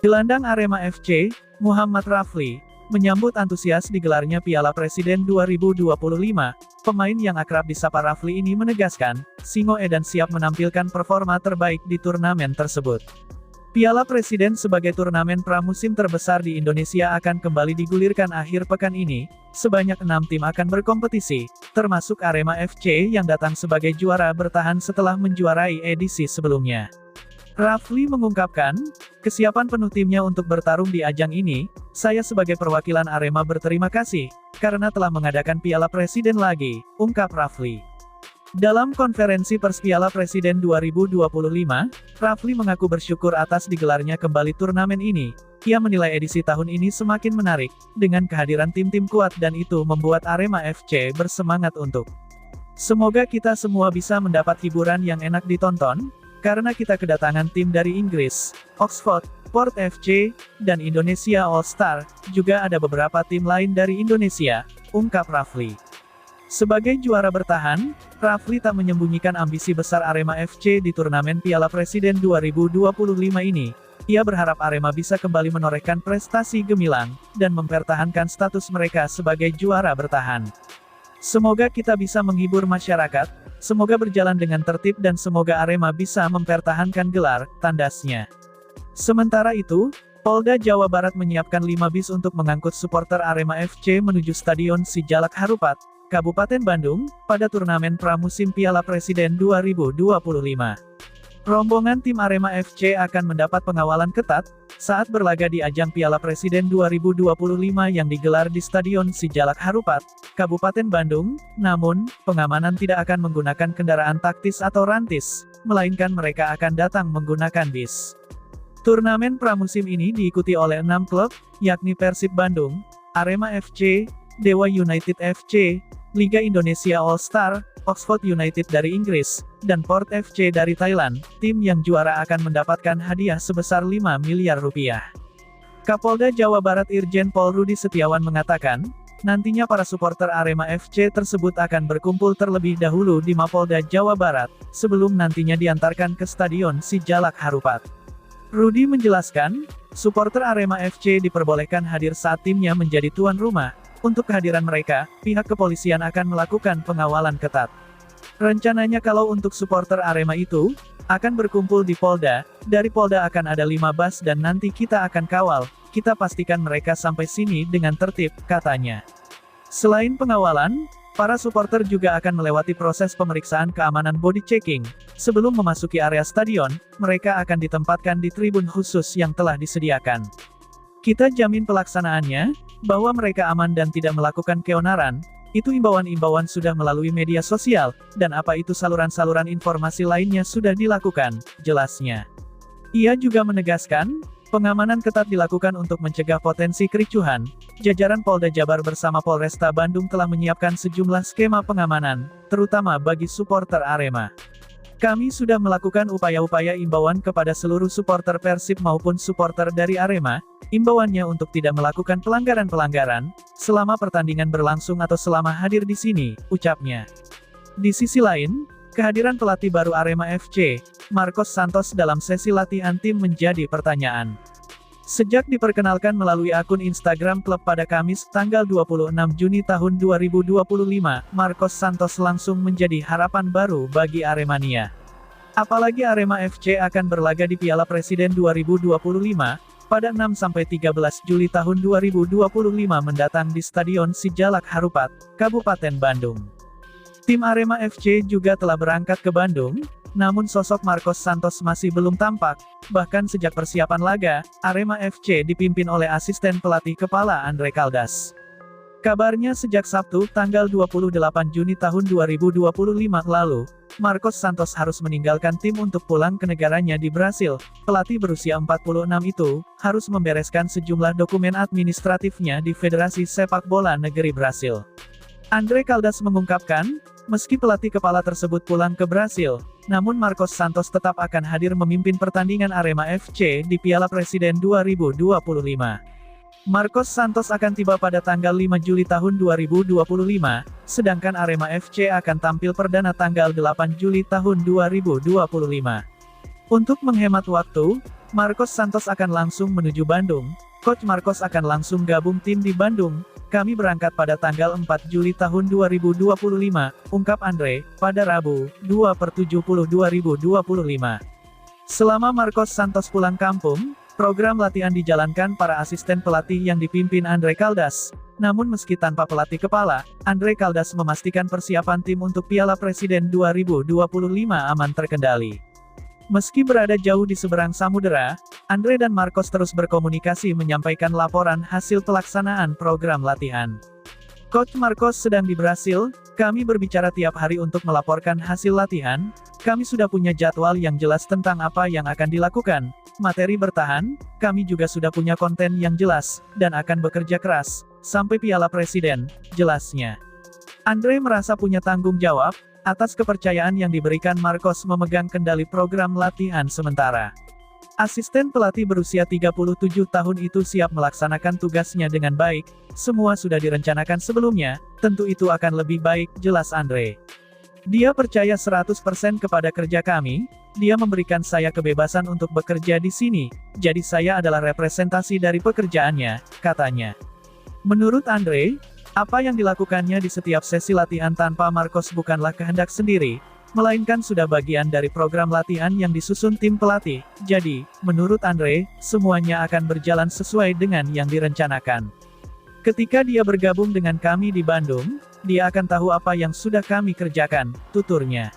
Gelandang Arema FC, Muhammad Rafli, menyambut antusias digelarnya Piala Presiden 2025. Pemain yang akrab disapa Rafli ini menegaskan, Singo Edan siap menampilkan performa terbaik di turnamen tersebut. Piala Presiden sebagai turnamen pramusim terbesar di Indonesia akan kembali digulirkan akhir pekan ini. Sebanyak 6 tim akan berkompetisi, termasuk Arema FC yang datang sebagai juara bertahan setelah menjuarai edisi sebelumnya. Rafli mengungkapkan, kesiapan penuh timnya untuk bertarung di ajang ini. Saya sebagai perwakilan Arema berterima kasih, karena telah mengadakan Piala Presiden lagi, ungkap Rafli. Dalam konferensi pers Piala Presiden 2025, Rafli mengaku bersyukur atas digelarnya kembali turnamen ini. Ia menilai edisi tahun ini semakin menarik, dengan kehadiran tim-tim kuat dan itu membuat Arema FC bersemangat untuk. Semoga kita semua bisa mendapat hiburan yang enak ditonton, karena kita kedatangan tim dari Inggris, Oxford, Port FC, dan Indonesia All Star, juga ada beberapa tim lain dari Indonesia, ungkap Rafli. Sebagai juara bertahan, Rafli tak menyembunyikan ambisi besar Arema FC di turnamen Piala Presiden 2025 ini. Ia berharap Arema bisa kembali menorehkan prestasi gemilang, dan mempertahankan status mereka sebagai juara bertahan. Semoga kita bisa menghibur masyarakat, semoga berjalan dengan tertib dan semoga Arema bisa mempertahankan gelar, tandasnya. Sementara itu, Polda Jawa Barat menyiapkan 5 bis untuk mengangkut supporter Arema FC menuju Stadion Sijalak Harupat, Kabupaten Bandung, pada turnamen pramusim Piala Presiden 2025. Rombongan tim Arema FC akan mendapat pengawalan ketat, saat berlaga di ajang Piala Presiden 2025 yang digelar di Stadion Sijalak Harupat, Kabupaten Bandung, namun, pengamanan tidak akan menggunakan kendaraan taktis atau rantis, melainkan mereka akan datang menggunakan bis. Turnamen pramusim ini diikuti oleh 6 klub, yakni Persib Bandung, Arema FC, Dewa United FC, Liga Indonesia All Star, Oxford United dari Inggris, dan Port FC dari Thailand. Tim yang juara akan mendapatkan hadiah sebesar 5 miliar rupiah. Kapolda Jawa Barat Irjen Pol Rudi Setiawan mengatakan, nantinya para supporter Arema FC tersebut akan berkumpul terlebih dahulu di Mapolda Jawa Barat, sebelum nantinya diantarkan ke Stadion Sijalak Harupat. Rudi menjelaskan, supporter Arema FC diperbolehkan hadir saat timnya menjadi tuan rumah. Untuk kehadiran mereka, pihak kepolisian akan melakukan pengawalan ketat. Rencananya kalau untuk supporter Arema itu, akan berkumpul di Polda, dari Polda akan ada 5 bus dan nanti kita akan kawal, kita pastikan mereka sampai sini dengan tertib, katanya. Selain pengawalan, para supporter juga akan melewati proses pemeriksaan keamanan body checking. Sebelum memasuki area stadion, mereka akan ditempatkan di tribun khusus yang telah disediakan. Kita jamin pelaksanaannya, bahwa mereka aman dan tidak melakukan keonaran. Itu imbauan-imbauan sudah melalui media sosial, dan apa itu saluran-saluran informasi lainnya sudah dilakukan, jelasnya. Ia juga menegaskan, pengamanan ketat dilakukan untuk mencegah potensi kericuhan. Jajaran Polda Jabar bersama Polresta Bandung telah menyiapkan sejumlah skema pengamanan, terutama bagi supporter Arema. Kami sudah melakukan upaya-upaya imbauan kepada seluruh supporter Persib maupun supporter dari Arema, imbauannya untuk tidak melakukan pelanggaran-pelanggaran, selama pertandingan berlangsung atau selama hadir di sini, ucapnya. Di sisi lain, kehadiran pelatih baru Arema FC, Marcos Santos dalam sesi latihan tim menjadi pertanyaan. Sejak diperkenalkan melalui akun Instagram klub pada Kamis, tanggal 26 Juni tahun 2025, Marcos Santos langsung menjadi harapan baru bagi Aremania. Apalagi Arema FC akan berlaga di Piala Presiden 2025, pada 6-13 Juli tahun 2025 mendatang di Stadion Sijalak Harupat, Kabupaten Bandung. Tim Arema FC juga telah berangkat ke Bandung, namun sosok Marcos Santos masih belum tampak, bahkan sejak persiapan laga, Arema FC dipimpin oleh asisten pelatih kepala Andre Caldas. Kabarnya sejak Sabtu, tanggal 28 Juni tahun 2025 lalu, Marcos Santos harus meninggalkan tim untuk pulang ke negaranya di Brasil. Pelatih berusia 46 itu, harus membereskan sejumlah dokumen administratifnya di Federasi Sepak Bola Negeri Brasil. Andre Caldas mengungkapkan, meski pelatih kepala tersebut pulang ke Brasil, namun Marcos Santos tetap akan hadir memimpin pertandingan Arema FC di Piala Presiden 2025. Marcos Santos akan tiba pada tanggal 5 Juli tahun 2025, sedangkan Arema FC akan tampil perdana tanggal 8 Juli tahun 2025. Untuk menghemat waktu, Marcos Santos akan langsung menuju Bandung. Coach Marcos akan langsung gabung tim di Bandung. Kami berangkat pada tanggal 4 Juli tahun 2025, ungkap Andre, pada Rabu, 2/70/2025. Selama Marcos Santos pulang kampung, program latihan dijalankan para asisten pelatih yang dipimpin Andre Caldas. Namun meski tanpa pelatih kepala, Andre Caldas memastikan persiapan tim untuk Piala Presiden 2025 aman terkendali. Meski berada jauh di seberang samudera, Andre dan Marcos terus berkomunikasi menyampaikan laporan hasil pelaksanaan program latihan. Coach Marcos sedang di Brasil, kami berbicara tiap hari untuk melaporkan hasil latihan, kami sudah punya jadwal yang jelas tentang apa yang akan dilakukan, materi bertahan, kami juga sudah punya konten yang jelas, dan akan bekerja keras, sampai Piala Presiden, jelasnya. Andre merasa punya tanggung jawab, atas kepercayaan yang diberikan Marcos memegang kendali program latihan sementara. Asisten pelatih berusia 37 tahun itu siap melaksanakan tugasnya dengan baik, semua sudah direncanakan sebelumnya, tentu itu akan lebih baik, jelas Andre. Dia percaya 100% kepada kerja kami, dia memberikan saya kebebasan untuk bekerja di sini, jadi saya adalah representasi dari pekerjaannya, katanya. Menurut Andre, apa yang dilakukannya di setiap sesi latihan tanpa Marcos bukanlah kehendak sendiri, melainkan sudah bagian dari program latihan yang disusun tim pelatih. Jadi, menurut Andre, semuanya akan berjalan sesuai dengan yang direncanakan. Ketika dia bergabung dengan kami di Bandung, dia akan tahu apa yang sudah kami kerjakan, tuturnya.